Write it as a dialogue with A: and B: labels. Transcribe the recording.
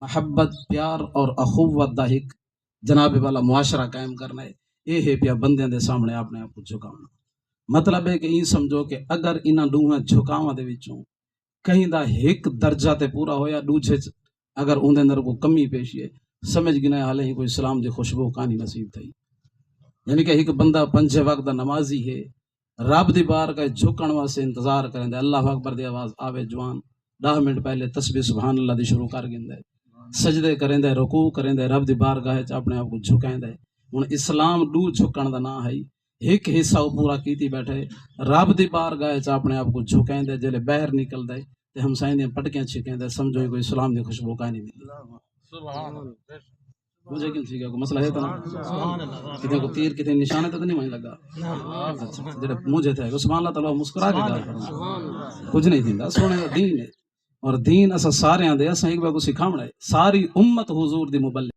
A: محبت پیار اور اخوت دا ایک جناب والا معاشرہ قائم کرنا ہے، یہ ہے پیا بندیاں دے سامنے اپنے آپ کو جھکاؤنا۔ مطلب ہے کہ یہ سمجھو کہ اگر انہاں دوہاں جھکاواں دے وچوں کہیں دا ایک درجہ تے پورا ہویا، دوجے اگر اون دے اندر کوئی کمی پیشی ہے، سمجھ گنا حالے ہی کوئی اسلام دی خوشبو کہانی نصیب تھی۔ یعنی کہ ایک بندہ 5 وقت دا نمازی ہے، رب دی بار کا جھکن واسطے انتظار کریں دے، اللہ اکبر دی آواز آوے جوان 10 منٹ پہلے تسبیح سبحان اللہ دی شروع کر گیندا ہے، سجدے کریں دے، رکوع کریں دے، رب دی بارگاہ وچ اپنے آپ کو جھکائیں دے۔ ہن اسلام دو جھکن دا نام ہے، ایک حصہ وہ پورا کیتی بیٹھے، رب دی بارگاہ وچ اپنے آپ کو جھکائیں دے، جلے باہر نکل دے تے ہم سائیں دیاں پٹکیاں چھکیں دے، سمجھو کوئی اسلام دی خوشبو کا نہیں ملتی۔
B: سبحان اللہ،
A: مجھے کیوں ٹھیک ہے کوئی مسئلہ ہے تو نا کتنے کو تیر کتنے نشانے تو نہیں وہیں لگا، اچھا جڑے مجھے تھے سبحان اللہ تعالیٰ مسکرا کے گل کرنا کچھ نہیں تھیندا، سونے دا دین ہے اور دین اسا سارے دے اسا ایک بار کو سکھاونا ہے، ساری امت حضور دی مبلغ